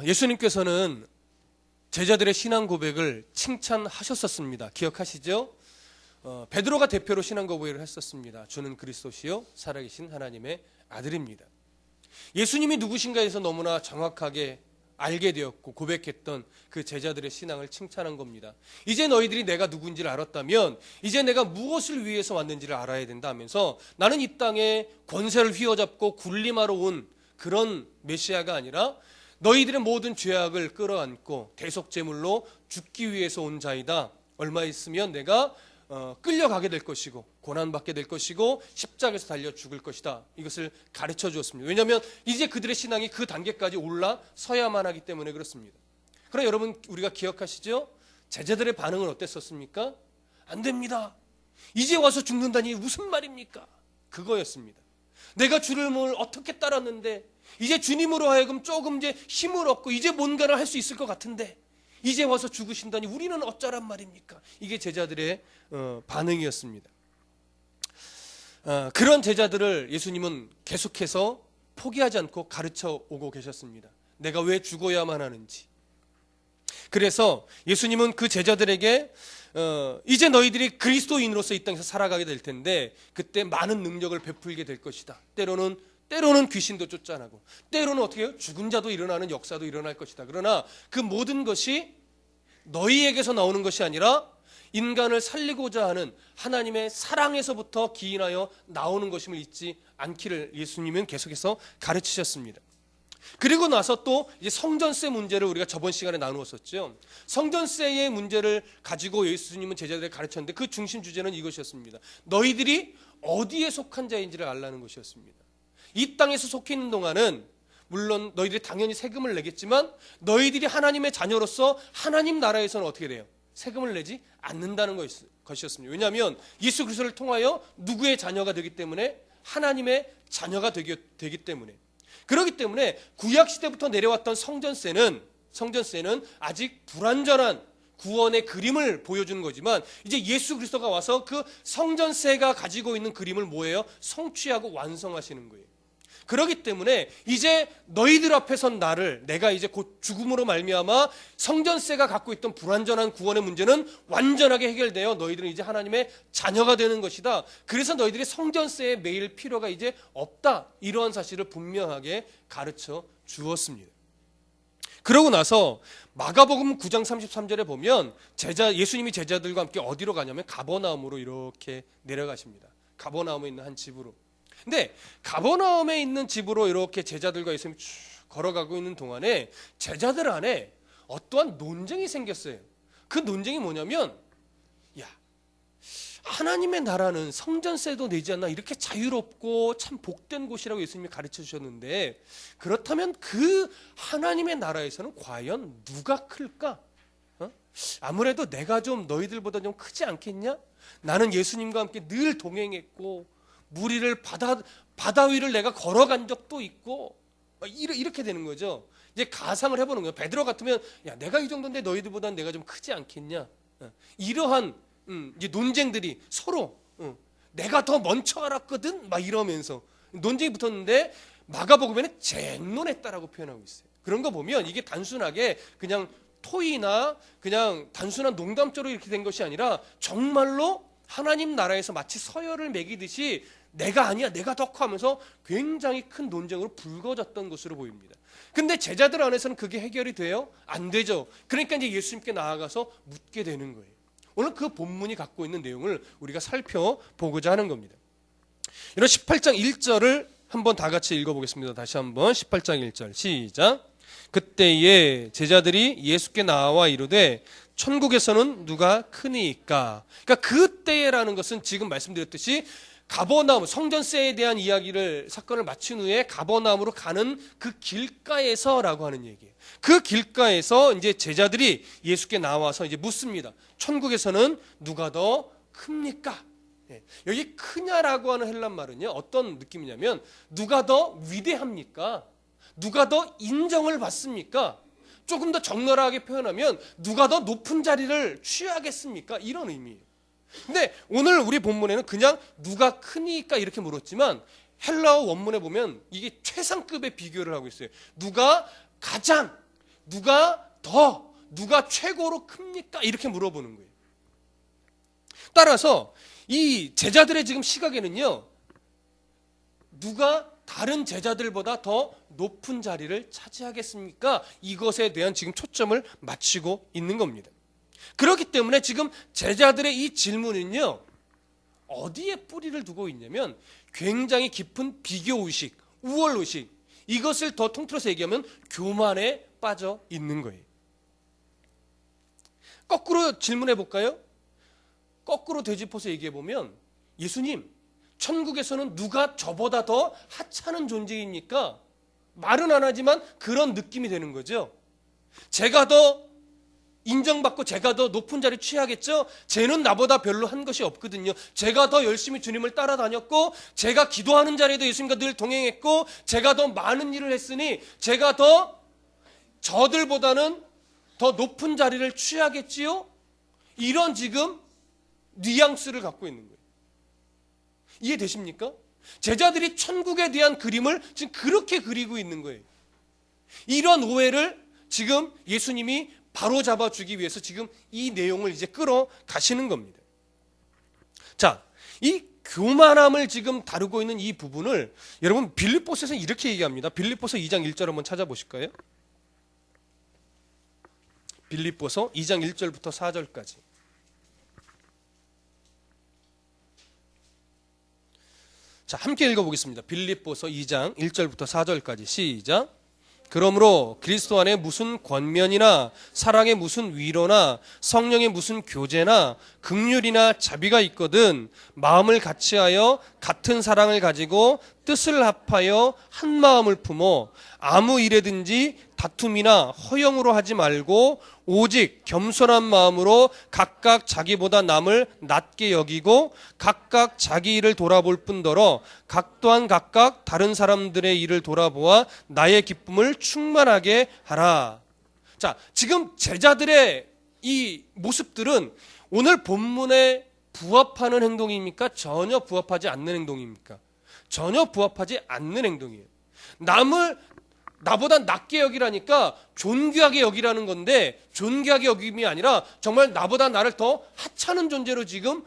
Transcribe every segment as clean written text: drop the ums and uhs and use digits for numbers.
예수님께서는 제자들의 신앙 고백을 칭찬하셨었습니다. 기억하시죠? 베드로가 대표로 신앙 고백을 했었습니다. 주는 그리스도시요 살아계신 하나님의 아들입니다. 예수님이 누구신가에서 너무나 정확하게 알게 되었고 고백했던 그 제자들의 신앙을 칭찬한 겁니다. 이제 너희들이 내가 누군지를 알았다면 이제 내가 무엇을 위해서 왔는지를 알아야 된다 하면서 나는 이 땅에 권세를 휘어잡고 군림하러 온 그런 메시아가 아니라 너희들의 모든 죄악을 끌어안고 대속제물로 죽기 위해서 온 자이다. 얼마 있으면 내가 끌려가게 될 것이고 고난받게 될 것이고 십자가에서 달려 죽을 것이다. 이것을 가르쳐 주었습니다. 왜냐하면 이제 그들의 신앙이 그 단계까지 올라서야만 하기 때문에 그렇습니다. 그러나 여러분 우리가 기억하시죠? 제자들의 반응은 어땠었습니까? 안 됩니다. 이제 와서 죽는다니 무슨 말입니까? 그거였습니다. 내가 주님을 어떻게 따랐는데 이제 주님으로 하여금 조금 이제 힘을 얻고 이제 뭔가를 할 수 있을 것 같은데 이제 와서 죽으신다니 우리는 어쩌란 말입니까? 이게 제자들의 반응이었습니다. 그런 제자들을 예수님은 계속해서 포기하지 않고 가르쳐 오고 계셨습니다. 내가 왜 죽어야만 하는지. 그래서 예수님은 그 제자들에게 이제 너희들이 그리스도인으로서 이 땅에서 살아가게 될 텐데 그때 많은 능력을 베풀게 될 것이다. 때로는 귀신도 쫓아나고 때로는 어떻게 해요? 죽은 자도 일어나는 역사도 일어날 것이다. 그러나 그 모든 것이 너희에게서 나오는 것이 아니라 인간을 살리고자 하는 하나님의 사랑에서부터 기인하여 나오는 것임을 잊지 않기를 예수님은 계속해서 가르치셨습니다. 그리고 나서 또 이제 성전세 문제를 우리가 저번 시간에 나누었었죠. 성전세의 문제를 가지고 예수님은 제자들에게 가르쳤는데 그 중심 주제는 이것이었습니다. 너희들이 어디에 속한 자인지를 알라는 것이었습니다. 이 땅에서 속해 있는 동안은 물론 너희들이 당연히 세금을 내겠지만 너희들이 하나님의 자녀로서 하나님 나라에서는 어떻게 돼요? 세금을 내지 않는다는 것이었습니다. 왜냐하면 예수 그리스도를 통하여 누구의 자녀가 되기 때문에 하나님의 자녀가 되기 때문에 그렇기 때문에 구약시대부터 내려왔던 성전세는 아직 불완전한 구원의 그림을 보여주는 거지만 이제 예수 그리스도가 와서 그 성전세가 가지고 있는 그림을 뭐예요? 성취하고 완성하시는 거예요. 그렇기 때문에 이제 너희들 앞에 선 나를 내가 이제 곧 죽음으로 말미암아 성전세가 갖고 있던 불완전한 구원의 문제는 완전하게 해결되어 너희들은 이제 하나님의 자녀가 되는 것이다. 그래서 너희들이 성전세에 매일 필요가 이제 없다. 이러한 사실을 분명하게 가르쳐 주었습니다. 그러고 나서 마가복음 9장 33절에 보면 예수님이 제자들과 함께 어디로 가냐면 가버나움으로 이렇게 내려가십니다. 가버나움에 있는 한 집으로. 근데 가버나움에 있는 집으로 이렇게 제자들과 예수님이 쭉 걸어가고 있는 동안에 제자들 안에 어떠한 논쟁이 생겼어요. 그 논쟁이 뭐냐면 하나님의 나라는 성전세도 내지 않나 이렇게 자유롭고 참 복된 곳이라고 예수님이 가르쳐 주셨는데 그렇다면 그 하나님의 나라에서는 과연 누가 클까? 아무래도 내가 좀 너희들보다 좀 크지 않겠냐? 나는 예수님과 함께 늘 동행했고 무리를 바다 위를 내가 걸어간 적도 있고 이렇게 되는 거죠. 이제 가상을 해보는 거예요. 베드로 같으면 내가 이 정도인데 너희들보다는 내가 좀 크지 않겠냐? 이러한 이제 논쟁들이 서로 내가 더 먼저 알았거든 막 이러면서 논쟁이 붙었는데 마가복음에는 쟁론했다라고 표현하고 있어요. 그런 거 보면 이게 단순하게 그냥 토의나 그냥 단순한 농담조로 이렇게 된 것이 아니라 정말로 하나님 나라에서 마치 서열을 매기듯이 내가 아니야 내가 더 커 하면서 굉장히 큰 논쟁으로 불거졌던 것으로 보입니다. 근데 제자들 안에서는 그게 해결이 돼요? 안 되죠. 그러니까 이제 예수님께 나아가서 묻게 되는 거예요. 오늘 그 본문이 갖고 있는 내용을 우리가 살펴보고자 하는 겁니다. 이런 18장 1절을 한번 다 같이 읽어보겠습니다. 다시 한번 18장 1절 시작. 그때에 제자들이 예수께 나와 이르되 천국에서는 누가 크니까. 그러니까 그때라는 것은 지금 말씀드렸듯이 가버나움 성전세에 대한 사건을 마친 후에 가버나움으로 가는 그 길가에서라고 하는 얘기예요. 그 길가에서 이제 제자들이 예수께 나와서 이제 묻습니다. 천국에서는 누가 더 큽니까? 여기 크냐라고 하는 헬란 말은요 어떤 느낌이냐면 누가 더 위대합니까? 누가 더 인정을 받습니까? 조금 더 적나라하게 표현하면 누가 더 높은 자리를 취하겠습니까? 이런 의미예요. 근데 오늘 우리 본문에는 그냥 누가 크니까 이렇게 물었지만 헬라어 원문에 보면 이게 최상급의 비교를 하고 있어요. 누가 가장, 누가 더, 누가 최고로 큽니까? 이렇게 물어보는 거예요. 따라서 이 제자들의 지금 시각에는요, 누가 다른 제자들보다 더 높은 자리를 차지하겠습니까? 이것에 대한 지금 초점을 맞추고 있는 겁니다. 그렇기 때문에 지금 제자들의 이 질문은요, 어디에 뿌리를 두고 있냐면 굉장히 깊은 비교의식, 우월의식, 이것을 더 통틀어서 얘기하면 교만에 빠져 있는 거예요. 거꾸로 질문해 볼까요? 거꾸로 되짚어서 얘기해 보면, 예수님, 천국에서는 누가 저보다 더 하찮은 존재입니까? 말은 안 하지만 그런 느낌이 되는 거죠. 제가 더 인정받고 제가 더 높은 자리 취하겠죠? 쟤는 나보다 별로 한 것이 없거든요. 제가 더 열심히 주님을 따라다녔고, 제가 기도하는 자리에도 예수님과 늘 동행했고, 제가 더 많은 일을 했으니 제가 더 저들보다는 더 높은 자리를 취하겠지요? 이런 지금 뉘앙스를 갖고 있는 거예요. 이해되십니까? 제자들이 천국에 대한 그림을 지금 그렇게 그리고 있는 거예요. 이런 오해를 지금 예수님이 바로 잡아주기 위해서 지금 이 내용을 이제 끌어가시는 겁니다. 자, 이 교만함을 지금 다루고 있는 이 부분을 여러분 빌립보서에서는 이렇게 얘기합니다. 빌립보서 2장 1절 한번 찾아보실까요? 빌립보서 2장 1절부터 4절까지. 자, 함께 읽어보겠습니다. 빌립보서 2장 1절부터 4절까지 시작. 그러므로 그리스도 안에 무슨 권면이나 사랑의 무슨 위로나 성령의 무슨 교제나 긍휼이나 자비가 있거든 마음을 같이하여 같은 사랑을 가지고 뜻을 합하여 한 마음을 품어 아무 일에든지 다툼이나 허영으로 하지 말고 오직 겸손한 마음으로 각각 자기보다 남을 낮게 여기고 각각 자기 일을 돌아볼 뿐더러 각 또한 각각 다른 사람들의 일을 돌아보아 나의 기쁨을 충만하게 하라. 자, 지금 제자들의 이 모습들은 오늘 본문에 부합하는 행동입니까? 전혀 부합하지 않는 행동입니까? 전혀 부합하지 않는 행동이에요. 남을 나보다 낮게 여기라니까 존귀하게 여기라는 건데, 존귀하게 여김이 아니라 정말 나보다 나를 더 하찮은 존재로 지금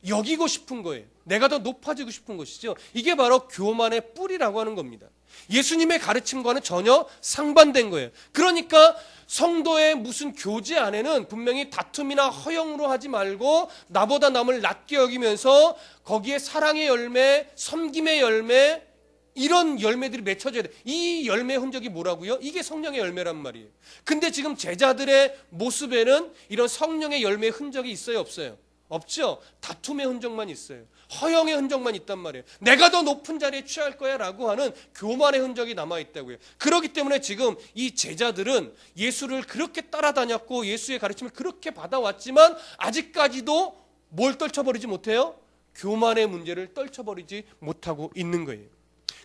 여기고 싶은 거예요. 내가 더 높아지고 싶은 것이죠. 이게 바로 교만의 뿌리라고 하는 겁니다. 예수님의 가르침과는 전혀 상반된 거예요. 그러니까 성도의 무슨 교제 안에는 분명히 다툼이나 허영으로 하지 말고 나보다 남을 낮게 여기면서 거기에 사랑의 열매, 섬김의 열매, 이런 열매들이 맺혀져야 돼. 이 열매의 흔적이 뭐라고요? 이게 성령의 열매란 말이에요. 근데 지금 제자들의 모습에는 이런 성령의 열매의 흔적이 있어요, 없어요? 없죠. 다툼의 흔적만 있어요. 허영의 흔적만 있단 말이에요. 내가 더 높은 자리에 취할 거야 라고 하는 교만의 흔적이 남아있다고요. 그렇기 때문에 지금 이 제자들은 예수를 그렇게 따라다녔고 예수의 가르침을 그렇게 받아왔지만 아직까지도 뭘 떨쳐버리지 못해요? 교만의 문제를 떨쳐버리지 못하고 있는 거예요.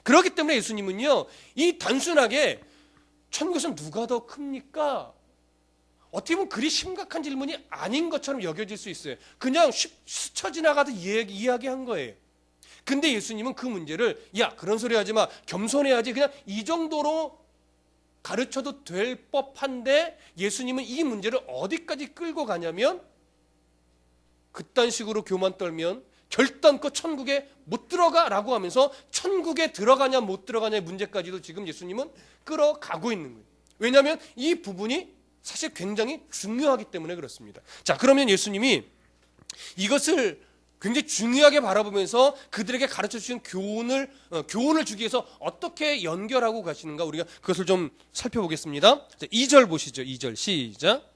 그렇기 때문에 예수님은요, 이 단순하게 천국에서 누가 더 큽니까? 어떻게 보면 그리 심각한 질문이 아닌 것처럼 여겨질 수 있어요. 그냥 스쳐 지나가듯 이야기한 거예요. 근데 예수님은 그 문제를 야, 그런 소리 하지 마, 겸손해야지, 그냥 이 정도로 가르쳐도 될 법한데 예수님은 이 문제를 어디까지 끌고 가냐면, 그딴 식으로 교만 떨면 결단코 천국에 못 들어가라고 하면서 천국에 들어가냐 못 들어가냐의 문제까지도 지금 예수님은 끌어가고 있는 거예요. 왜냐하면 이 부분이 사실 굉장히 중요하기 때문에 그렇습니다. 자, 그러면 예수님이 이것을 굉장히 중요하게 바라보면서 그들에게 가르쳐 주신 교훈을 주기 위해서 어떻게 연결하고 가시는가, 우리가 그것을 좀 살펴보겠습니다. 자, 2절 보시죠. 2절 시작.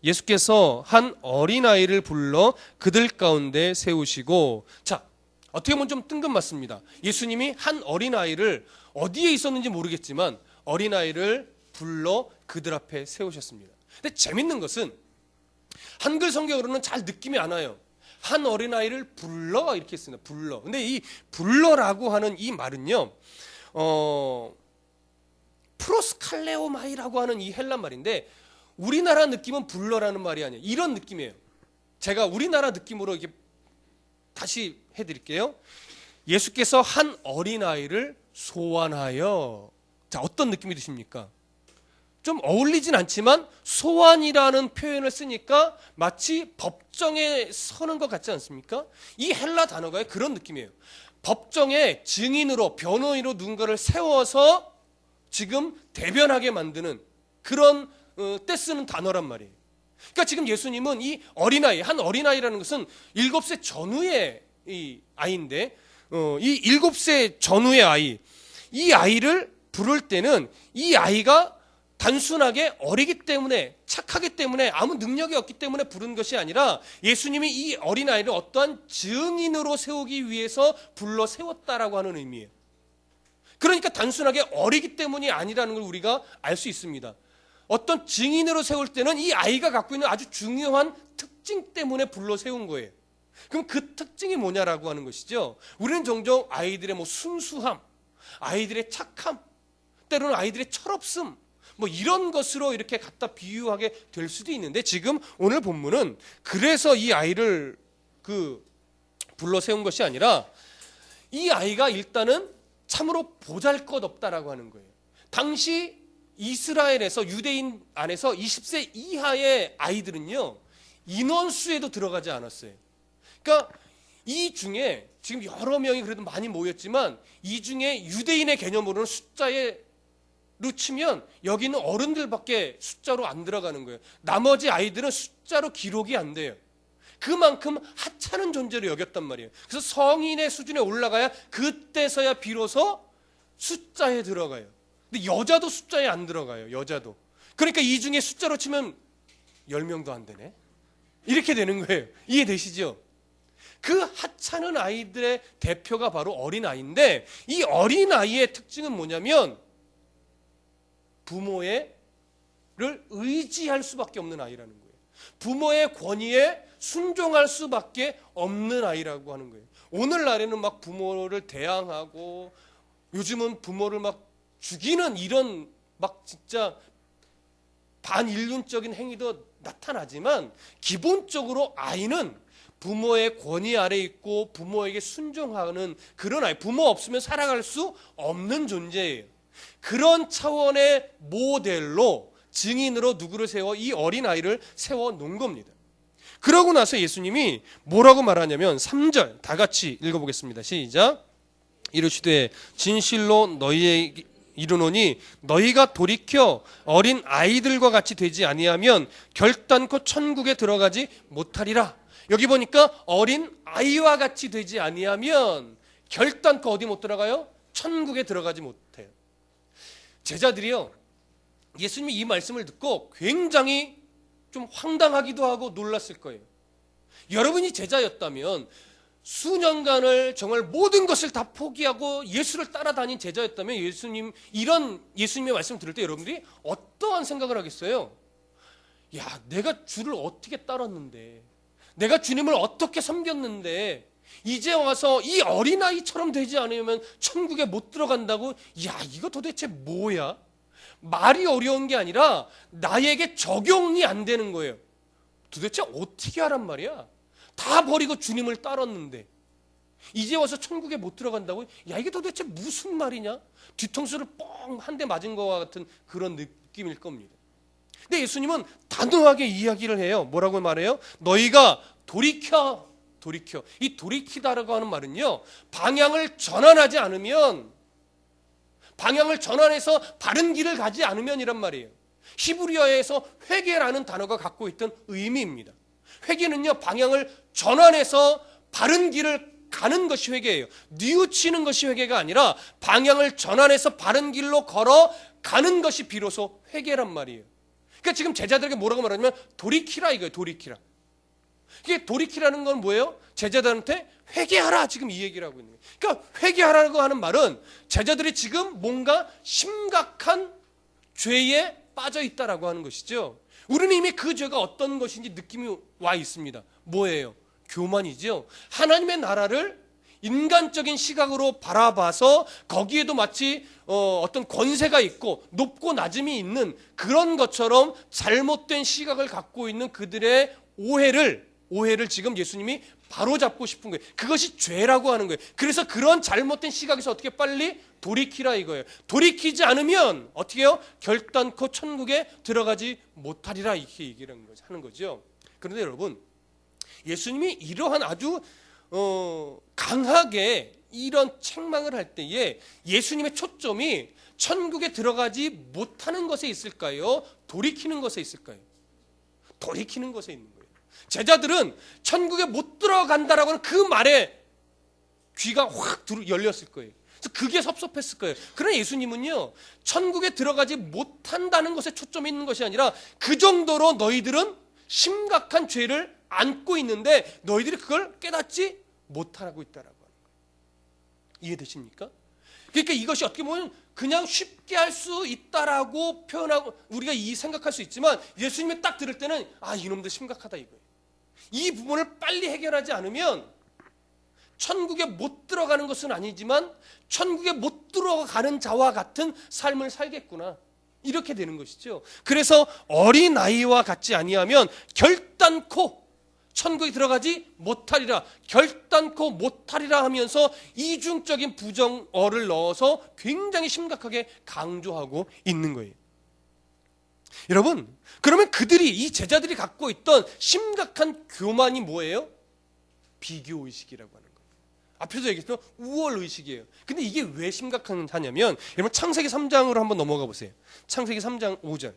예수께서 한 어린아이를 불러 그들 가운데 세우시고, 자, 어떻게 보면 좀 뜬금맞습니다. 예수님이 한 어린아이를 어디에 있었는지 모르겠지만 어린아이를 불러 그들 앞에 세우셨습니다. 근데 재밌는 것은 한글 성경으로는 잘 느낌이 안 와요. 한 어린아이를 불러 이렇게 쓰나, 불러. 근데 이 불러라고 하는 이 말은요, 프로스칼레오마이라고 하는 이 헬란 말인데, 우리나라 느낌은 불러라는 말이 아니에요. 이런 느낌이에요. 제가 우리나라 느낌으로 이렇게 다시 해드릴게요. 예수께서 한 어린아이를 소환하여, 자, 어떤 느낌이 드십니까? 좀 어울리진 않지만 소환이라는 표현을 쓰니까 마치 법정에 서는 것 같지 않습니까? 이 헬라 단어가 그런 느낌이에요. 법정에 증인으로, 변호인으로 누군가를 세워서 지금 대변하게 만드는 그런 때 쓰는 단어란 말이에요. 그러니까 지금 예수님은 이 어린아이, 한 어린아이라는 것은 7세 전후의 이 아이인데, 이 7세 전후의 아이, 이 아이를 부를 때는 이 아이가 단순하게 어리기 때문에, 착하기 때문에, 아무 능력이 없기 때문에 부른 것이 아니라 예수님이 이 어린아이를 어떠한 증인으로 세우기 위해서 불러 세웠다라고 하는 의미예요. 그러니까 단순하게 어리기 때문이 아니라는 걸 우리가 알 수 있습니다. 어떤 증인으로 세울 때는 이 아이가 갖고 있는 아주 중요한 특징 때문에 불러 세운 거예요. 그럼 그 특징이 뭐냐라고 하는 것이죠. 우리는 종종 아이들의 순수함, 아이들의 착함, 때로는 아이들의 철없음, 이런 것으로 이렇게 갖다 비유하게 될 수도 있는데, 지금 오늘 본문은 그래서 이 아이를 불러 세운 것이 아니라 이 아이가 일단은 참으로 보잘것없다라고 하는 거예요. 당시 이스라엘에서, 유대인 안에서 20세 이하의 아이들은요, 인원수에도 들어가지 않았어요. 그러니까 이 중에 지금 여러 명이 그래도 많이 모였지만 이 중에 유대인의 개념으로는 숫자로 치면 여기는 어른들밖에 숫자로 안 들어가는 거예요. 나머지 아이들은 숫자로 기록이 안 돼요. 그만큼 하찮은 존재로 여겼단 말이에요. 그래서 성인의 수준에 올라가야 그때서야 비로소 숫자에 들어가요. 근데 여자도 숫자에 안 들어가요. 여자도. 그러니까 이 중에 숫자로 치면 10명도 안 되네. 이렇게 되는 거예요. 이해되시죠? 그 하찮은 아이들의 대표가 바로 어린아이인데, 이 어린아이의 특징은 뭐냐면 부모를 의지할 수밖에 없는 아이라는 거예요. 부모의 권위에 순종할 수밖에 없는 아이라고 하는 거예요. 오늘날에는 막 부모를 대항하고 요즘은 부모를 막 죽이는 이런 막 진짜 반인륜적인 행위도 나타나지만, 기본적으로 아이는 부모의 권위 아래 있고 부모에게 순종하는 그런 아이, 부모 없으면 살아갈 수 없는 존재예요. 그런 차원의 모델로, 증인으로 누구를 세워? 이 어린아이를 세워 놓은 겁니다. 그러고 나서 예수님이 뭐라고 말하냐면 3절 다 같이 읽어보겠습니다. 시작. 이르시되 진실로 너희에게 이르노니 너희가 돌이켜 어린 아이들과 같이 되지 아니하면 결단코 천국에 들어가지 못하리라. 여기 보니까 어린 아이와 같이 되지 아니하면 결단코 어디 못 들어가요? 천국에 들어가지 못해요. 제자들이요, 예수님이 이 말씀을 듣고 굉장히 좀 황당하기도 하고 놀랐을 거예요. 여러분이 제자였다면, 수년간을 정말 모든 것을 다 포기하고 예수를 따라다닌 제자였다면, 이런 예수님의 말씀을 들을 때 여러분들이 어떠한 생각을 하겠어요? 야, 내가 주를 어떻게 따랐는데, 내가 주님을 어떻게 섬겼는데 이제 와서 이 어린아이처럼 되지 않으면 천국에 못 들어간다고? 야, 이거 도대체 뭐야? 말이 어려운 게 아니라 나에게 적용이 안 되는 거예요. 도대체 어떻게 하란 말이야? 다 버리고 주님을 따랐는데 이제 와서 천국에 못 들어간다고? 야, 이게 도대체 무슨 말이냐? 뒤통수를 뻥 한 대 맞은 것과 같은 그런 느낌일 겁니다. 근데 예수님은 단호하게 이야기를 해요. 뭐라고 말해요? 너희가 돌이켜. 이 돌이키다라고 하는 말은요, 방향을 전환하지 않으면, 방향을 전환해서 바른 길을 가지 않으면이란 말이에요. 히브리어에서 회개라는 단어가 갖고 있던 의미입니다. 회개는요, 방향을 전환해서 바른 길을 가는 것이 회개예요. 뉘우치는 것이 회개가 아니라 방향을 전환해서 바른 길로 걸어가는 것이 비로소 회개란 말이에요. 그러니까 지금 제자들에게 뭐라고 말하냐면 돌이키라 이거예요. 돌이키라. 이게 돌이키라는 건 뭐예요? 제자들한테 회개하라, 지금 이 얘기를 하고 있는 거예요. 그러니까 회개하라고 하는 말은 제자들이 지금 뭔가 심각한 죄에 빠져 있다라고 하는 것이죠. 우리는 이미 그 죄가 어떤 것인지 느낌이 와 있습니다. 뭐예요? 교만이죠. 하나님의 나라를 인간적인 시각으로 바라봐서 거기에도 마치 어떤 권세가 있고 높고 낮음이 있는 그런 것처럼 잘못된 시각을 갖고 있는 그들의 오해를 지금 예수님이 바로잡고 싶은 거예요. 그것이 죄라고 하는 거예요. 그래서 그런 잘못된 시각에서 어떻게 빨리 돌이키라 이거예요. 돌이키지 않으면 어떻게 해요? 결단코 천국에 들어가지 못하리라 이렇게 얘기를 하는 거죠. 그런데 여러분, 예수님이 이러한 아주 강하게 이런 책망을 할 때에 예수님의 초점이 천국에 들어가지 못하는 것에 있을까요? 돌이키는 것에 있을까요? 돌이키는 것에 있는 거예요. 제자들은 천국에 못 들어간다라고 하는 그 말에 귀가 확 열렸을 거예요. 그래서 그게 섭섭했을 거예요. 그러나 예수님은요, 천국에 들어가지 못한다는 것에 초점이 있는 것이 아니라 그 정도로 너희들은 심각한 죄를 안고 있는데 너희들이 그걸 깨닫지 못하고 있다라고 하는 거예요. 이해되십니까? 그러니까 이것이 어떻게 보면 그냥 쉽게 할 수 있다라고 표현하고 우리가 생각할 수 있지만 예수님이 딱 들을 때는 이놈들 심각하다 이거예요. 이 부분을 빨리 해결하지 않으면 천국에 못 들어가는 것은 아니지만 천국에 못 들어가는 자와 같은 삶을 살겠구나. 이렇게 되는 것이죠. 그래서 어린아이와 같지 아니하면 결단코 천국에 들어가지 못하리라, 결단코 못하리라 하면서 이중적인 부정어를 넣어서 굉장히 심각하게 강조하고 있는 거예요. 여러분, 그러면 이 제자들이 갖고 있던 심각한 교만이 뭐예요? 비교의식이라고 하는 거예요. 앞에서 얘기했던 우월의식이에요. 근데 이게 왜 심각하냐면, 여러분 창세기 3장으로 한번 넘어가 보세요. 창세기 3장 5절.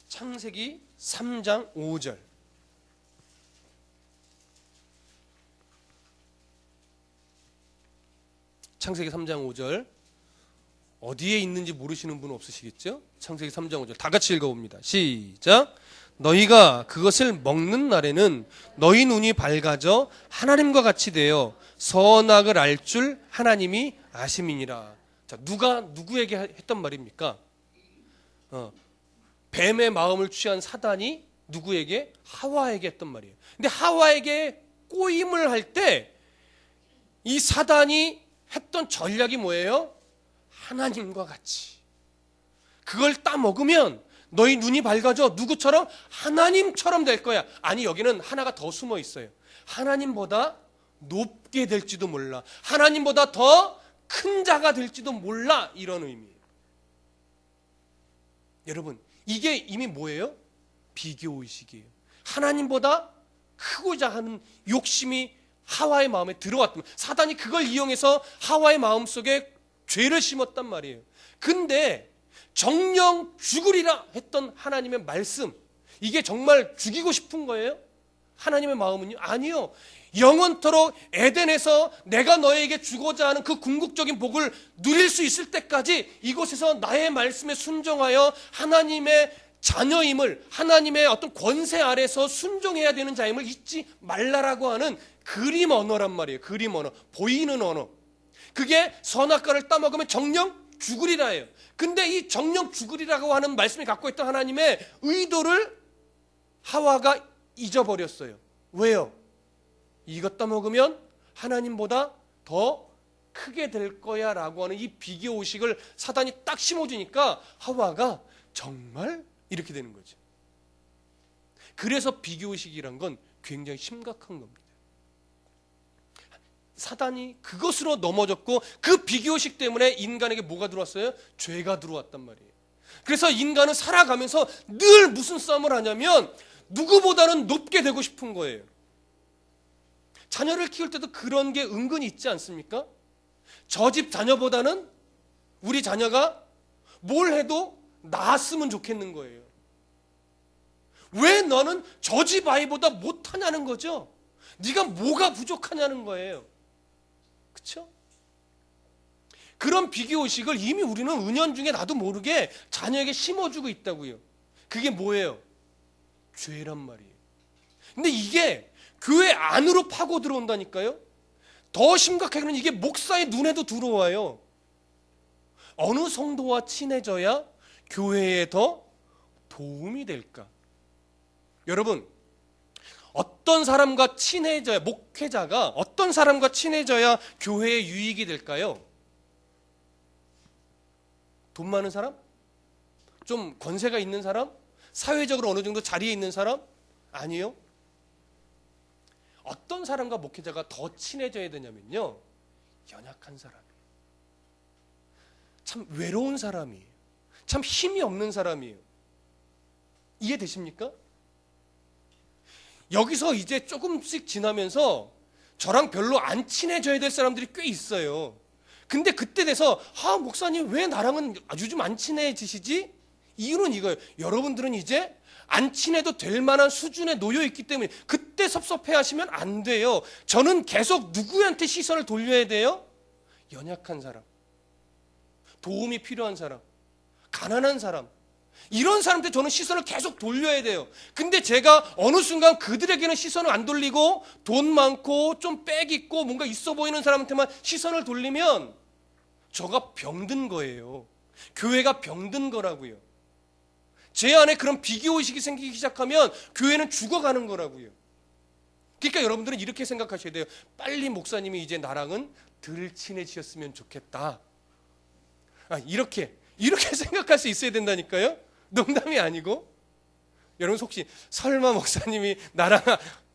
창세기 3장 5절. 창세기 3장 5절. 어디에 있는지 모르시는 분은 없으시겠죠? 창세기 3장 5절. 다 같이 읽어봅니다. 시작. 너희가 그것을 먹는 날에는 너희 눈이 밝아져 하나님과 같이 되어 선악을 알 줄 하나님이 아심이니라. 자, 누가 누구에게 했던 말입니까? 뱀의 마음을 취한 사단이 누구에게? 하와에게 했던 말이에요. 근데 하와에게 꼬임을 할 때 이 사단이 했던 전략이 뭐예요? 하나님과 같이. 그걸 따먹으면 너희 눈이 밝아져 누구처럼? 하나님처럼 될 거야. 아니, 여기는 하나가 더 숨어 있어요. 하나님보다 높게 될지도 몰라. 하나님보다 더 큰 자가 될지도 몰라. 이런 의미예요. 여러분, 이게 이미 뭐예요? 비교의식이에요. 하나님보다 크고자 하는 욕심이 하와의 마음에 들어왔던 거예요. 사단이 그걸 이용해서 하와의 마음속에 죄를 심었단 말이에요. 근데 정령 죽으리라 했던 하나님의 말씀, 이게 정말 죽이고 싶은 거예요? 하나님의 마음은요? 아니요. 영원토록 에덴에서 내가 너에게 주고자 하는 그 궁극적인 복을 누릴 수 있을 때까지 이곳에서 나의 말씀에 순종하여 하나님의 자녀임을, 하나님의 어떤 권세 아래서 순종해야 되는 자임을 잊지 말라라고 하는 그림 언어란 말이에요. 그림 언어, 보이는 언어. 그게 선악과를 따먹으면 정령 죽으리라예요. 근데 이 정령 죽으리라고 하는 말씀이 갖고 있던 하나님의 의도를 하와가 잊어버렸어요. 왜요? 이것 따먹으면 하나님보다 더 크게 될 거야 라고 하는 이 비교의식을 사단이 딱 심어주니까 하와가 정말 이렇게 되는 거죠. 그래서 비교의식이란 건 굉장히 심각한 겁니다. 사단이 그것으로 넘어졌고 그 비교의식 때문에 인간에게 뭐가 들어왔어요? 죄가 들어왔단 말이에요. 그래서 인간은 살아가면서 늘 무슨 싸움을 하냐면 누구보다는 높게 되고 싶은 거예요. 자녀를 키울 때도 그런 게 은근히 있지 않습니까? 저 집 자녀보다는 우리 자녀가 뭘 해도 나았으면 좋겠는 거예요. 왜 너는 저 집 아이보다 못하냐는 거죠. 네가 뭐가 부족하냐는 거예요. 그렇죠? 그런 비교의식을 이미 우리는 은연중에 나도 모르게 자녀에게 심어주고 있다고요. 그게 뭐예요? 죄란 말이에요. 근데 이게 교회 안으로 파고 들어온다니까요. 더 심각하게는 이게 목사의 눈에도 들어와요. 어느 성도와 친해져야 교회에 더 도움이 될까? 여러분, 어떤 사람과 친해져야, 목회자가 어떤 사람과 친해져야 교회에 유익이 될까요? 돈 많은 사람? 좀 권세가 있는 사람? 사회적으로 어느 정도 자리에 있는 사람? 아니요. 어떤 사람과 목회자가 더 친해져야 되냐면요, 연약한 사람이에요. 참 외로운 사람이에요. 참 힘이 없는 사람이에요. 이해되십니까? 여기서 이제 조금씩 지나면서 저랑 별로 안 친해져야 될 사람들이 꽤 있어요. 근데 그때 돼서 목사님 왜 나랑은 요즘 안 친해지시지? 이유는 이거예요. 여러분들은 이제 안 친해도 될 만한 수준에 놓여 있기 때문에 그때 섭섭해하시면 안 돼요. 저는 계속 누구한테 시선을 돌려야 돼요? 연약한 사람, 도움이 필요한 사람, 가난한 사람, 이런 사람한테 저는 시선을 계속 돌려야 돼요. 근데 제가 어느 순간 그들에게는 시선을 안 돌리고 돈 많고 좀 빽 있고 뭔가 있어 보이는 사람한테만 시선을 돌리면 저가 병든 거예요. 교회가 병든 거라고요. 제 안에 그런 비교의식이 생기기 시작하면 교회는 죽어가는 거라고요. 그러니까 여러분들은 이렇게 생각하셔야 돼요. 빨리 목사님이 이제 나랑은 덜 친해지셨으면 좋겠다. 이렇게 생각할 수 있어야 된다니까요. 농담이 아니고. 여러분 혹시 설마 목사님이 나랑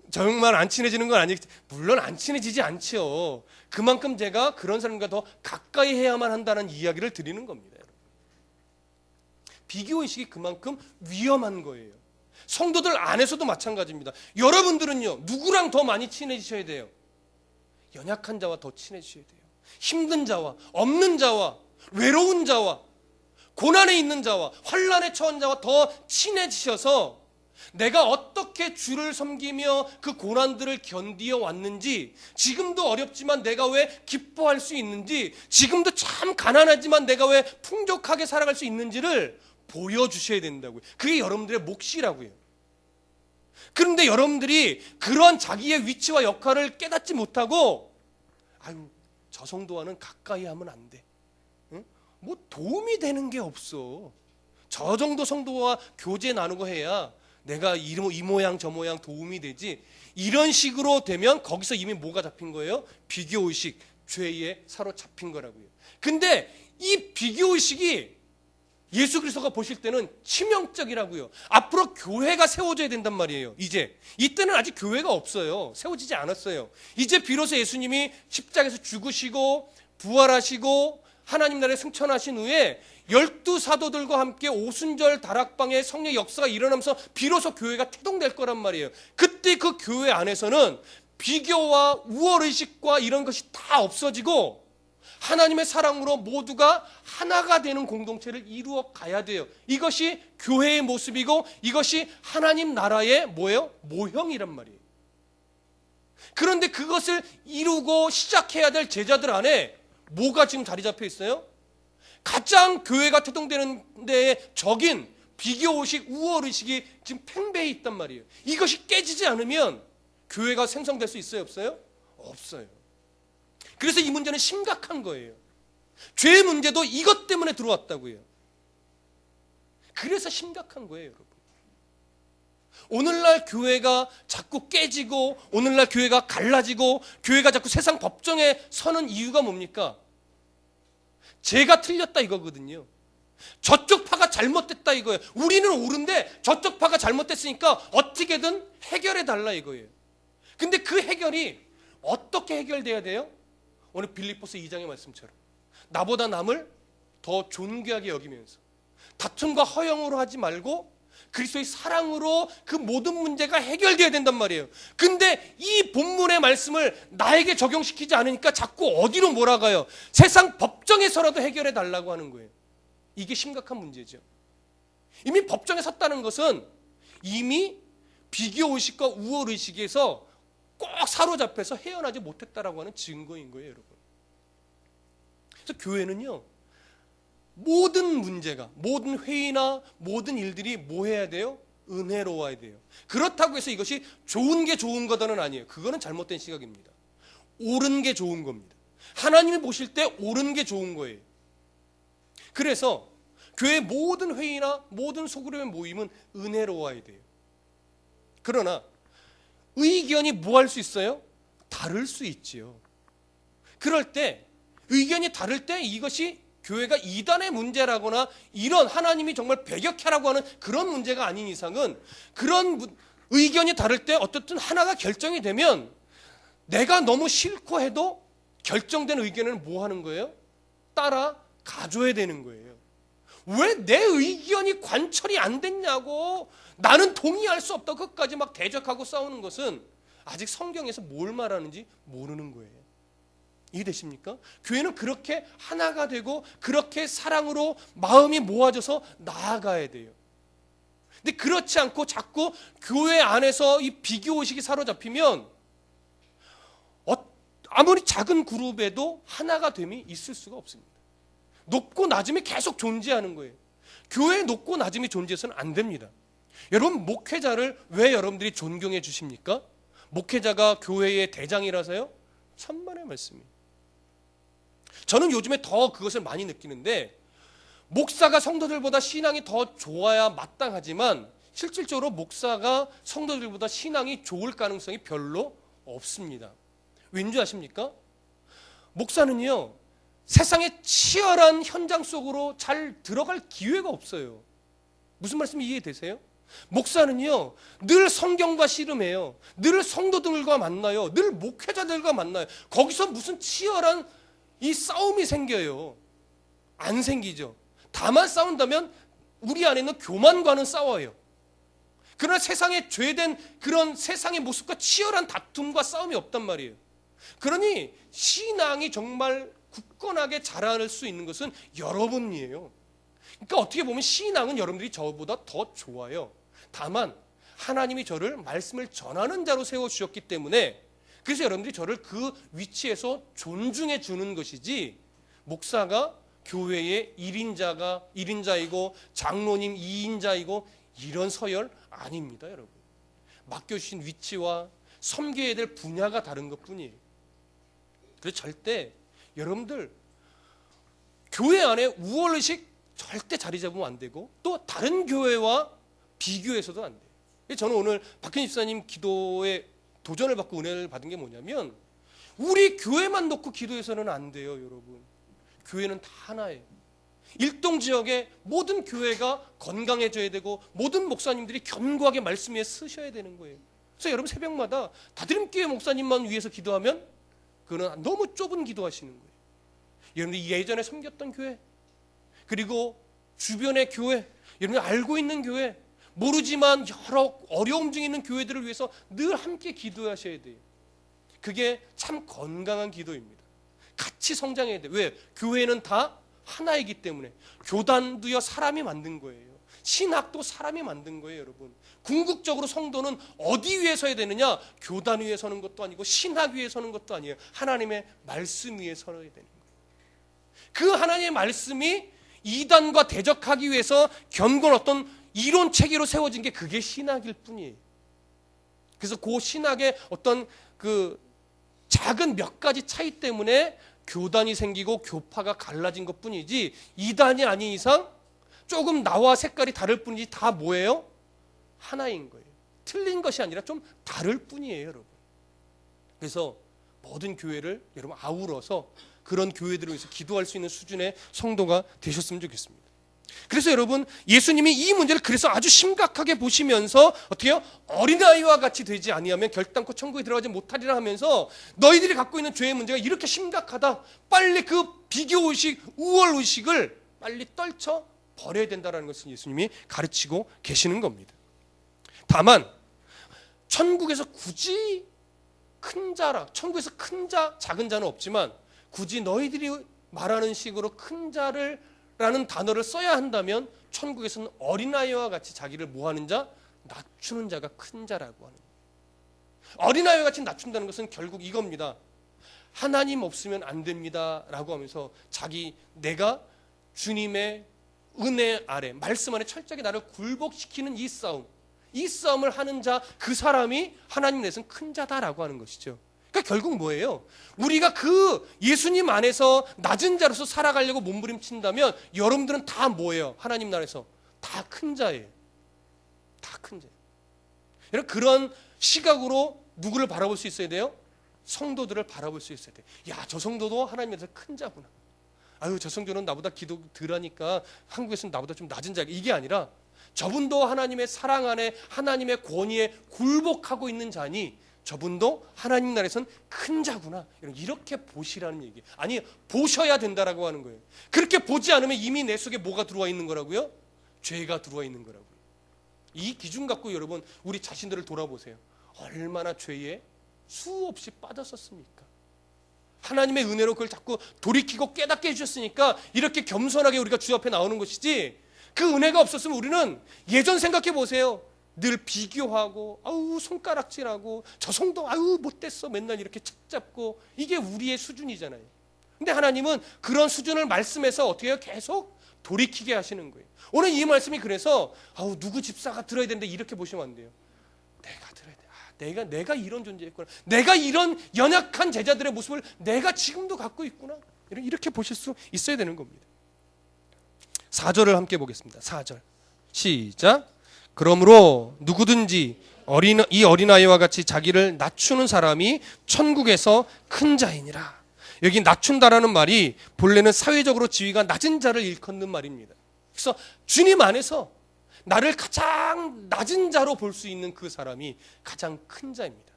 정말 안 친해지는 건 아니겠지? 물론 안 친해지지 않죠. 그만큼 제가 그런 사람과 더 가까이 해야만 한다는 이야기를 드리는 겁니다. 비교의식이 그만큼 위험한 거예요. 성도들 안에서도 마찬가지입니다. 여러분들은요, 누구랑 더 많이 친해지셔야 돼요? 연약한 자와 더 친해지셔야 돼요. 힘든 자와, 없는 자와, 외로운 자와, 고난에 있는 자와, 환난에 처한 자와 더 친해지셔서 내가 어떻게 주를 섬기며 그 고난들을 견디어 왔는지, 지금도 어렵지만 내가 왜 기뻐할 수 있는지, 지금도 참 가난하지만 내가 왜 풍족하게 살아갈 수 있는지를 보여주셔야 된다고요. 그게 여러분들의 몫이라고요. 그런데 여러분들이 그런 자기의 위치와 역할을 깨닫지 못하고 저 성도와는 가까이 하면 안 돼. 뭐 도움이 되는 게 없어. 저 정도 성도와 교제 나누고 해야 내가 이 모양 저 모양 도움이 되지. 이런 식으로 되면 거기서 이미 뭐가 잡힌 거예요? 비교의식, 죄에 사로잡힌 거라고요. 근데 이 비교의식이 예수 그리스도가 보실 때는 치명적이라고요. 앞으로 교회가 세워져야 된단 말이에요. 이때는 아직 교회가 없어요. 세워지지 않았어요. 이제 비로소 예수님이 십자가에서 죽으시고 부활하시고 하나님 나라에 승천하신 후에 12사도들과 함께 오순절 다락방의 성령의 역사가 일어나면서 비로소 교회가 태동될 거란 말이에요. 그때 그 교회 안에서는 비교와 우월의식과 이런 것이 다 없어지고 하나님의 사랑으로 모두가 하나가 되는 공동체를 이루어 가야 돼요. 이것이 교회의 모습이고 이것이 하나님 나라의 뭐예요? 모형이란 말이에요. 그런데 그것을 이루고 시작해야 될 제자들 안에 뭐가 지금 자리 잡혀 있어요? 가장 교회가 태동되는 데에 적인 비교의식, 우월의식이 지금 팽배해 있단 말이에요. 이것이 깨지지 않으면 교회가 생성될 수 있어요? 없어요? 없어요. 그래서 이 문제는 심각한 거예요. 죄의 문제도 이것 때문에 들어왔다고요. 그래서 심각한 거예요, 여러분. 오늘날 교회가 자꾸 깨지고 오늘날 교회가 갈라지고 교회가 자꾸 세상 법정에 서는 이유가 뭡니까? 제가 틀렸다 이거거든요. 저쪽 파가 잘못됐다 이거예요. 우리는 옳은데 저쪽 파가 잘못됐으니까 어떻게든 해결해 달라 이거예요. 근데 그 해결이 어떻게 해결돼야 돼요? 오늘 빌립보서 2장의 말씀처럼 나보다 남을 더 존귀하게 여기면서 다툼과 허영으로 하지 말고 그리스도의 사랑으로 그 모든 문제가 해결돼야 된단 말이에요. 근데 이 본문의 말씀을 나에게 적용시키지 않으니까 자꾸 어디로 몰아가요? 세상 법정에서라도 해결해 달라고 하는 거예요. 이게 심각한 문제죠. 이미 법정에 섰다는 것은 이미 비교의식과 우월의식에서 꼭 사로잡혀서 헤어나지 못했다라고 하는 증거인 거예요, 여러분. 그래서 교회는요, 모든 문제가, 모든 회의나 모든 일들이 뭐 해야 돼요? 은혜로워야 돼요. 그렇다고 해서 이것이 좋은 게 좋은 거다는 아니에요. 그거는 잘못된 시각입니다. 옳은 게 좋은 겁니다. 하나님이 보실 때 옳은 게 좋은 거예요. 그래서 교회 모든 회의나 모든 소그룹의 모임은 은혜로워야 돼요. 그러나 의견이 뭐 할 수 있어요? 다를 수 있지요. 그럴 때 의견이 다를 때 이것이 교회가 이단의 문제라거나 이런 하나님이 정말 배격해라고 하는 그런 문제가 아닌 이상은 그런 의견이 다를 때 어떻든 하나가 결정이 되면 내가 너무 싫고 해도 결정된 의견을 뭐 하는 거예요? 따라가줘야 되는 거예요. 왜 내 의견이 관철이 안 됐냐고 나는 동의할 수 없다고 끝까지 막 대적하고 싸우는 것은 아직 성경에서 뭘 말하는지 모르는 거예요. 이해되십니까? 교회는 그렇게 하나가 되고 그렇게 사랑으로 마음이 모아져서 나아가야 돼요. 근데 그렇지 않고 자꾸 교회 안에서 이 비교의식이 사로잡히면 아무리 작은 그룹에도 하나가 됨이 있을 수가 없습니다. 높고 낮음이 계속 존재하는 거예요. 교회에 높고 낮음이 존재해서는 안 됩니다. 여러분, 목회자를 왜 여러분들이 존경해 주십니까? 목회자가 교회의 대장이라서요? 천만의 말씀이에요. 저는 요즘에 더 그것을 많이 느끼는데 목사가 성도들보다 신앙이 더 좋아야 마땅하지만 실질적으로 목사가 성도들보다 신앙이 좋을 가능성이 별로 없습니다. 왠지 아십니까? 목사는요, 세상의 치열한 현장 속으로 잘 들어갈 기회가 없어요. 무슨 말씀이 이해되세요? 목사는요, 늘 성경과 씨름해요. 늘 성도들과 만나요. 늘 목회자들과 만나요. 거기서 무슨 치열한 이 싸움이 생겨요? 안 생기죠. 다만 싸운다면 우리 안에 있는 교만과는 싸워요. 그러나 세상에 죄된 그런 세상의 모습과 치열한 다툼과 싸움이 없단 말이에요. 그러니 신앙이 정말 굳건하게 자랄 수 있는 것은 여러분이에요. 그러니까 어떻게 보면 신앙은 여러분들이 저보다 더 좋아요. 다만 하나님이 저를 말씀을 전하는 자로 세워주셨기 때문에 그래서 여러분들이 저를 그 위치에서 존중해 주는 것이지 목사가 교회의 1인자이고 장로님 2인자이고 이런 서열 아닙니다, 여러분. 맡겨주신 위치와 섬겨야 될 분야가 다른 것뿐이에요. 그래서 절대 여러분들 교회 안에 우월의식 절대 자리 잡으면 안 되고 또 다른 교회와 비교해서도 안 돼요. 저는 오늘 박현희 집사님 기도에 도전을 받고 은혜를 받은 게 뭐냐면 우리 교회만 놓고 기도해서는 안 돼요, 여러분. 교회는 다 하나예요. 일동지역의 모든 교회가 건강해져야 되고 모든 목사님들이 견고하게 말씀 위에 쓰셔야 되는 거예요. 그래서 여러분 새벽마다 다드림교회 목사님만 위해서 기도하면 그거는 너무 좁은 기도하시는 거예요. 여러분들이 예전에 섬겼던 교회 그리고 주변의 교회 여러분이 알고 있는 교회 모르지만 여러 어려움 중에 있는 교회들을 위해서 늘 함께 기도하셔야 돼요. 그게 참 건강한 기도입니다. 같이 성장해야 돼요. 왜? 교회는 다 하나이기 때문에. 교단도요 사람이 만든 거예요. 신학도 사람이 만든 거예요, 여러분. 궁극적으로 성도는 어디 위에 서야 되느냐? 교단 위에 서는 것도 아니고 신학 위에 서는 것도 아니에요. 하나님의 말씀 위에 서야 되는 거예요. 그 하나님의 말씀이 이단과 대적하기 위해서 견고한 어떤 이론 체계로 세워진 게 그게 신학일 뿐이에요. 그래서 그 신학의 어떤 그 작은 몇 가지 차이 때문에 교단이 생기고 교파가 갈라진 것 뿐이지 이단이 아닌 이상 조금 나와 색깔이 다를 뿐이지 다 뭐예요? 하나인 거예요. 틀린 것이 아니라 좀 다를 뿐이에요, 여러분. 그래서 모든 교회를 여러분 아우러서 그런 교회들을 위해서 기도할 수 있는 수준의 성도가 되셨으면 좋겠습니다. 그래서 여러분 예수님이 이 문제를 그래서 아주 심각하게 보시면서 어떻게 해요? 어린아이와 같이 되지 아니하면 결단코 천국에 들어가지 못하리라 하면서 너희들이 갖고 있는 죄의 문제가 이렇게 심각하다. 빨리 그 비교의식, 우월의식을 빨리 떨쳐 버려야 된다는 것을 예수님이 가르치고 계시는 겁니다. 다만 천국에서 굳이 큰 자라, 천국에서 큰 자, 작은 자는 없지만 굳이 너희들이 말하는 식으로 큰 자를 라는 단어를 써야 한다면 천국에서는 어린아이와 같이 자기를 뭐하는 자? 낮추는 자가 큰 자라고 하는 거예요. 어린아이와 같이 낮춘다는 것은 결국 이겁니다. 하나님 없으면 안 됩니다 라고 하면서 내가 주님의 은혜 아래 말씀 안에 철저하게 나를 굴복시키는 이 싸움을 하는 자, 그 사람이 하나님 내에서는 큰 자다라고 하는 것이죠. 그러니까 결국 뭐예요? 우리가 그 예수님 안에서 낮은 자로서 살아가려고 몸부림친다면 여러분들은 다 뭐예요? 하나님 나라에서 다 큰 자예요. 다 큰 자예요. 여러분 그런 시각으로 누구를 바라볼 수 있어야 돼요? 성도들을 바라볼 수 있어야 돼요. 야, 저 성도도 하나님 안에서 큰 자구나. 아유 저 성도는 나보다 기도 덜 하니까 한국에서는 나보다 좀 낮은 자가, 이게 아니라 저분도 하나님의 사랑 안에 하나님의 권위에 굴복하고 있는 자니 저분도 하나님 나라에선 큰 자구나, 이렇게 보시라는 얘기. 아니, 보셔야 된다라고 하는 거예요. 그렇게 보지 않으면 이미 내 속에 뭐가 들어와 있는 거라고요? 죄가 들어와 있는 거라고요. 이 기준 갖고 여러분 우리 자신들을 돌아보세요. 얼마나 죄에 수없이 빠졌었습니까? 하나님의 은혜로 그걸 자꾸 돌이키고 깨닫게 해주셨으니까 이렇게 겸손하게 우리가 주 앞에 나오는 것이지, 그 은혜가 없었으면 우리는 예전 생각해 보세요. 늘 비교하고 아우 손가락질하고 저 성도 아우 못됐어 맨날 이렇게 착잡고, 이게 우리의 수준이잖아요. 근데 하나님은 그런 수준을 말씀에서 어떻게 해요? 계속 돌이키게 하시는 거예요. 오늘 이 말씀이 그래서 아우 누구 집사가 들어야 되는데 이렇게 보시면 안 돼요. 내가 들어야 돼. 내가 이런 존재였구나. 내가 이런 연약한 제자들의 모습을 내가 지금도 갖고 있구나. 이렇게 보실 수 있어야 되는 겁니다. 4절을 함께 보겠습니다. 4절 시작. 그러므로 누구든지 이 어린아이와 같이 자기를 낮추는 사람이 천국에서 큰 자이니라. 여기 낮춘다라는 말이 본래는 사회적으로 지위가 낮은 자를 일컫는 말입니다. 그래서 주님 안에서 나를 가장 낮은 자로 볼 수 있는 그 사람이 가장 큰 자입니다.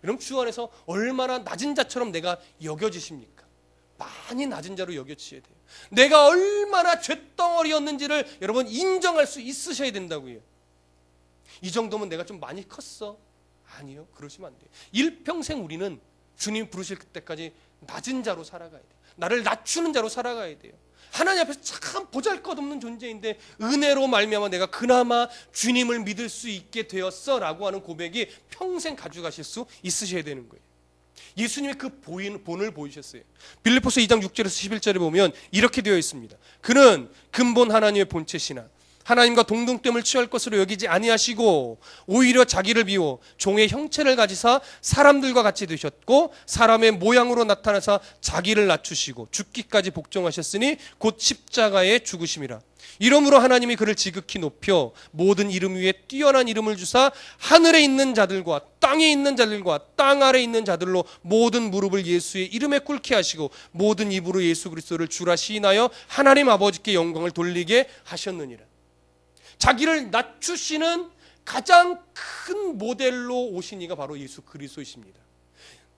여러분 주 안에서 얼마나 낮은 자처럼 내가 여겨지십니까? 많이 낮은 자로 여겨지셔야 돼요. 내가 얼마나 쇳덩어리였는지를 여러분 인정할 수 있으셔야 된다고요. 이 정도면 내가 좀 많이 컸어? 아니요, 그러시면 안 돼요. 일평생 우리는 주님 부르실 때까지 낮은 자로 살아가야 돼요. 나를 낮추는 자로 살아가야 돼요. 하나님 앞에서 참 보잘것없는 존재인데 은혜로 말미암아 내가 그나마 주님을 믿을 수 있게 되었어 라고 하는 고백이 평생 가져가실 수 있으셔야 되는 거예요. 예수님이 그 본을 보이셨어요. 빌립보서 2장 6절에서 11절에 보면 이렇게 되어 있습니다. 그는 근본 하나님의 본체시나 하나님과 동등됨을 취할 것으로 여기지 아니하시고 오히려 자기를 비워 종의 형체를 가지사 사람들과 같이 되셨고 사람의 모양으로 나타나사 자기를 낮추시고 죽기까지 복종하셨으니 곧 십자가에 죽으심이라. 이러므로 하나님이 그를 지극히 높여 모든 이름 위에 뛰어난 이름을 주사 하늘에 있는 자들과 땅에 있는 자들과 땅 아래에 있는 자들로 모든 무릎을 예수의 이름에 꿇게 하시고 모든 입으로 예수 그리스도를 주라 시인하여 하나님 아버지께 영광을 돌리게 하셨느니라. 자기를 낮추시는 가장 큰 모델로 오신 이가 바로 예수 그리스도이십니다.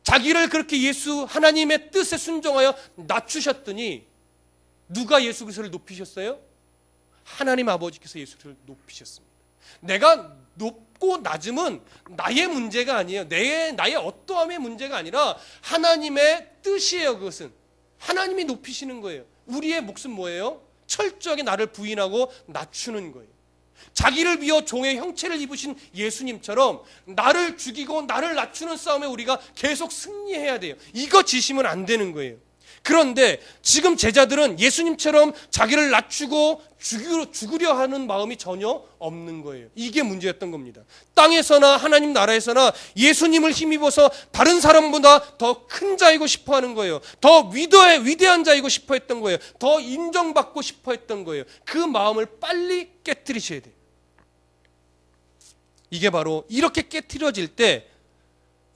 자기를 그렇게 예수 하나님의 뜻에 순종하여 낮추셨더니 누가 예수 그리스도를 높이셨어요? 하나님 아버지께서 예수 그리스도를 높이셨습니다. 내가 높고 낮음은 나의 문제가 아니에요. 나의 어떠함의 문제가 아니라 하나님의 뜻이에요. 그것은 하나님이 높이시는 거예요. 우리의 몫은 뭐예요? 철저하게 나를 부인하고 낮추는 거예요. 자기를 비워 종의 형체를 입으신 예수님처럼 나를 죽이고 나를 낮추는 싸움에 우리가 계속 승리해야 돼요. 이거 지시면 안 되는 거예요. 그런데 지금 제자들은 예수님처럼 자기를 낮추고 죽으려 하는 마음이 전혀 없는 거예요. 이게 문제였던 겁니다. 땅에서나 하나님 나라에서나 예수님을 힘입어서 다른 사람보다 더 큰 자이고 싶어 하는 거예요. 더 위대한 자이고 싶어 했던 거예요. 더 인정받고 싶어 했던 거예요. 그 마음을 빨리 깨트리셔야 돼요. 이게 바로 이렇게 깨트려질 때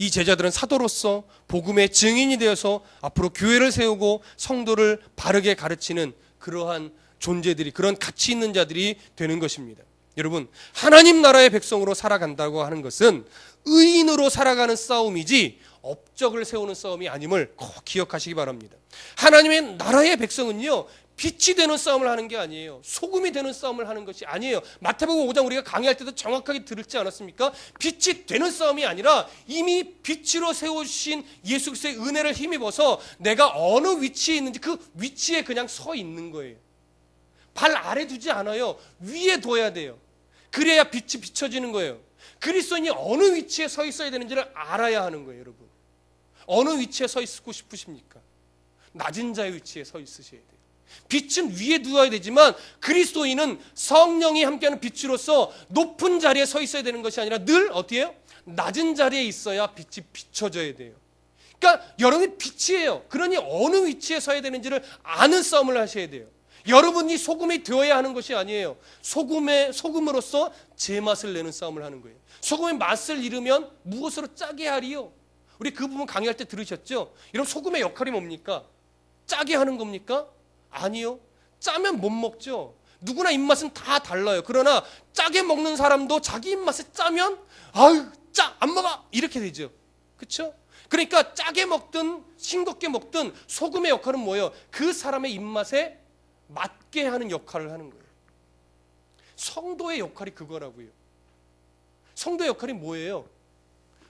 이 제자들은 사도로서 복음의 증인이 되어서 앞으로 교회를 세우고 성도를 바르게 가르치는 그러한 존재들이, 그런 가치 있는 자들이 되는 것입니다. 여러분, 하나님 나라의 백성으로 살아간다고 하는 것은 의인으로 살아가는 싸움이지 업적을 세우는 싸움이 아님을 꼭 기억하시기 바랍니다. 하나님의 나라의 백성은요, 빛이 되는 싸움을 하는 게 아니에요. 소금이 되는 싸움을 하는 것이 아니에요. 마태복음 5장 우리가 강의할 때도 정확하게 들었지 않았습니까? 빛이 되는 싸움이 아니라 이미 빛으로 세우신 예수 그리스도의 은혜를 힘입어서 내가 어느 위치에 있는지 그 위치에 그냥 서 있는 거예요. 발 아래 두지 않아요. 위에 둬야 돼요. 그래야 빛이 비춰지는 거예요. 그리스도인이 어느 위치에 서 있어야 되는지를 알아야 하는 거예요, 여러분. 어느 위치에 서 있고 싶으십니까? 낮은 자의 위치에 서 있으셔야 돼요. 빛은 위에 두어야 되지만 그리스도인은 성령이 함께하는 빛으로서 높은 자리에 서 있어야 되는 것이 아니라 늘 어떻게 해요? 낮은 자리에 있어야 빛이 비춰져야 돼요. 그러니까 여러분이 빛이에요. 그러니 어느 위치에 서야 되는지를 아는 싸움을 하셔야 돼요. 여러분이 소금이 되어야 하는 것이 아니에요. 소금으로서 제맛을 내는 싸움을 하는 거예요. 소금의 맛을 잃으면 무엇으로 짜게 하리요? 우리 그 부분 강의할 때 들으셨죠? 이런 소금의 역할이 뭡니까? 짜게 하는 겁니까? 아니요. 짜면 못 먹죠. 누구나 입맛은 다 달라요. 그러나 짜게 먹는 사람도 자기 입맛에 짜면 아유 짜 안 먹어 이렇게 되죠. 그렇죠? 그러니까 짜게 먹든 싱겁게 먹든 소금의 역할은 뭐예요? 그 사람의 입맛에 맞게 하는 역할을 하는 거예요. 성도의 역할이 그거라고요. 성도의 역할이 뭐예요?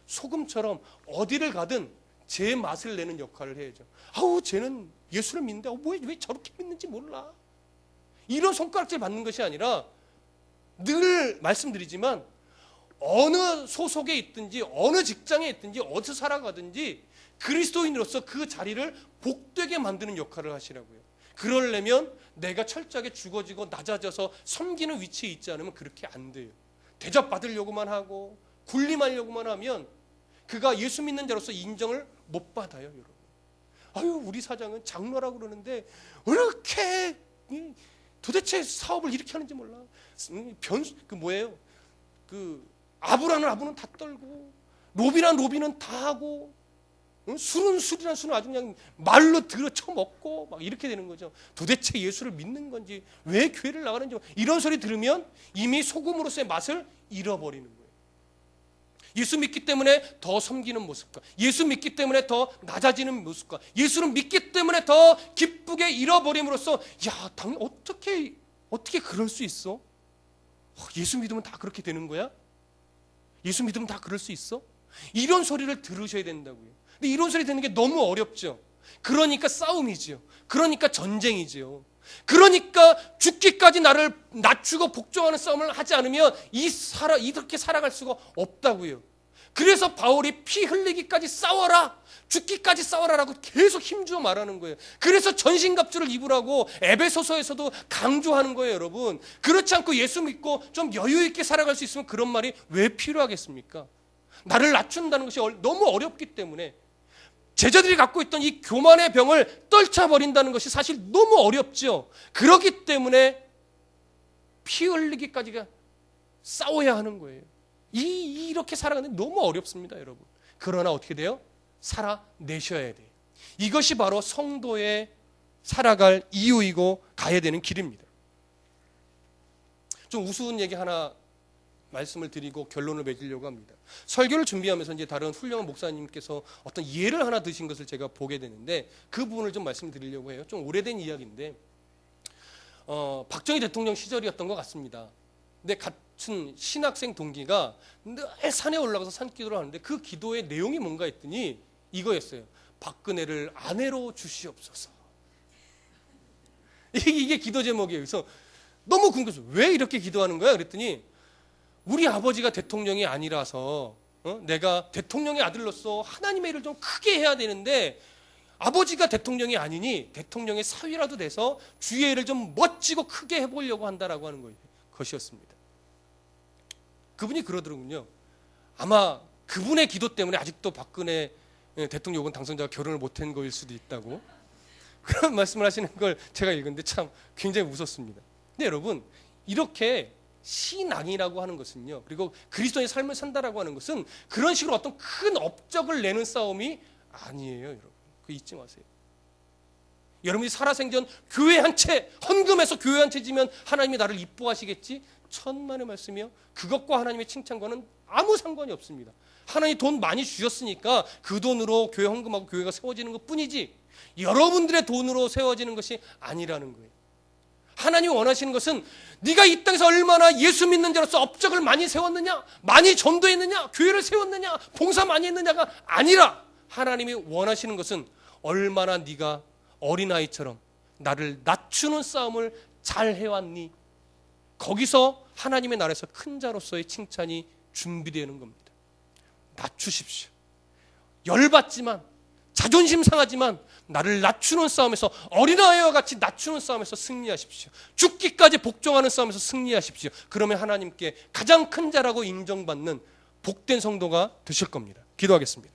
소금처럼 어디를 가든 제 맛을 내는 역할을 해야죠. 아우 쟤는 예수를 믿는데 왜 저렇게 믿는지 몰라. 이런 손가락질 받는 것이 아니라 늘 말씀드리지만 어느 소속에 있든지 어느 직장에 있든지 어디서 살아가든지 그리스도인으로서 그 자리를 복되게 만드는 역할을 하시라고요. 그러려면 내가 철저하게 죽어지고 낮아져서 섬기는 위치에 있지 않으면 그렇게 안 돼요. 대접받으려고만 하고 군림하려고만 하면 그가 예수 믿는 자로서 인정을 못 받아요. 여러분. 아유 우리 사장은 장로라고 그러는데 이렇게 도대체 사업을 이렇게 하는지 몰라. 그 뭐예요? 그 아부라는 아부는 다 떨고 로비란 로비는 다 하고 술은 술이란 술은 아주 그냥 말로 들어쳐 먹고 막 이렇게 되는 거죠. 도대체 예수를 믿는 건지 왜 교회를 나가는지 이런 소리 들으면 이미 소금으로서의 맛을 잃어버리는 거예요. 예수 믿기 때문에 더 섬기는 모습과 예수 믿기 때문에 더 낮아지는 모습과 예수를 믿기 때문에 더 기쁘게 잃어버림으로써 야 당연히 어떻게 그럴 수 있어? 예수 믿으면 다 그렇게 되는 거야? 예수 믿으면 다 그럴 수 있어? 이런 소리를 들으셔야 된다고요. 근데 이런 소리 듣는 게 너무 어렵죠. 그러니까 싸움이죠. 그러니까 전쟁이죠. 그러니까 죽기까지 나를 낮추고 복종하는 싸움을 하지 않으면 이렇게 살아갈 수가 없다고요. 그래서 바울이 피 흘리기까지 싸워라, 죽기까지 싸워라라고 계속 힘주어 말하는 거예요. 그래서 전신갑주를 입으라고 에베소서에서도 강조하는 거예요, 여러분. 그렇지 않고 예수 믿고 좀 여유 있게 살아갈 수 있으면 그런 말이 왜 필요하겠습니까? 나를 낮춘다는 것이 너무 어렵기 때문에 제자들이 갖고 있던 이 교만의 병을 떨쳐버린다는 것이 사실 너무 어렵죠. 그렇기 때문에 피 흘리기까지가 싸워야 하는 거예요. 이렇게 살아가는 게 너무 어렵습니다, 여러분. 그러나 어떻게 돼요? 살아내셔야 돼요. 이것이 바로 성도의 살아갈 이유이고 가야 되는 길입니다. 좀 우스운 얘기 하나 말씀을 드리고 결론을 맺으려고 합니다. 설교를 준비하면서 이제 다른 훌륭한 목사님께서 어떤 예를 하나 드신 것을 제가 보게 되는데 그 부분을 좀 말씀드리려고 해요. 좀 오래된 이야기인데 박정희 대통령 시절이었던 것 같습니다. 근데 같은 신학생 동기가 늘 산에 올라가서 산기도를 하는데 그 기도의 내용이 뭔가 했더니 이거였어요. 박근혜를 아내로 주시옵소서. 이게 기도 제목이에요. 그래서 너무 궁금해서 왜 이렇게 기도하는 거야? 그랬더니 우리 아버지가 대통령이 아니라서 내가 대통령의 아들로서 하나님의 일을 좀 크게 해야 되는데 아버지가 대통령이 아니니 대통령의 사위라도 돼서 주의 일을 좀 멋지고 크게 해보려고 한다라고 하는 것이었습니다. 그분이 그러더군요. 아마 그분의 기도 때문에 아직도 박근혜 대통령 혹은 당선자가 결혼을 못한 거일 수도 있다고 그런 말씀을 하시는 걸 제가 읽었는데 참 굉장히 웃었습니다. 근데 여러분 이렇게 신앙이라고 하는 것은요, 그리고 그리스도의 삶을 산다라고 하는 것은 그런 식으로 어떤 큰 업적을 내는 싸움이 아니에요, 여러분. 그거 잊지 마세요. 여러분이 살아생전 교회 한 채, 헌금해서 교회 한 채 지면 하나님이 나를 이뻐하시겠지? 천만의 말씀이요. 그것과 하나님의 칭찬과는 아무 상관이 없습니다. 하나님이 돈 많이 주셨으니까 그 돈으로 교회 헌금하고 교회가 세워지는 것 뿐이지 여러분들의 돈으로 세워지는 것이 아니라는 거예요. 하나님이 원하시는 것은 네가 이 땅에서 얼마나 예수 믿는 자로서 업적을 많이 세웠느냐, 많이 전도했느냐, 교회를 세웠느냐, 봉사 많이 했느냐가 아니라 하나님이 원하시는 것은 얼마나 네가 어린아이처럼 나를 낮추는 싸움을 잘 해왔니? 거기서 하나님의 나라에서 큰 자로서의 칭찬이 준비되는 겁니다. 낮추십시오. 열받지만 자존심 상하지만 나를 낮추는 싸움에서 어린아이와 같이 낮추는 싸움에서 승리하십시오. 죽기까지 복종하는 싸움에서 승리하십시오. 그러면 하나님께 가장 큰 자라고 인정받는 복된 성도가 되실 겁니다. 기도하겠습니다.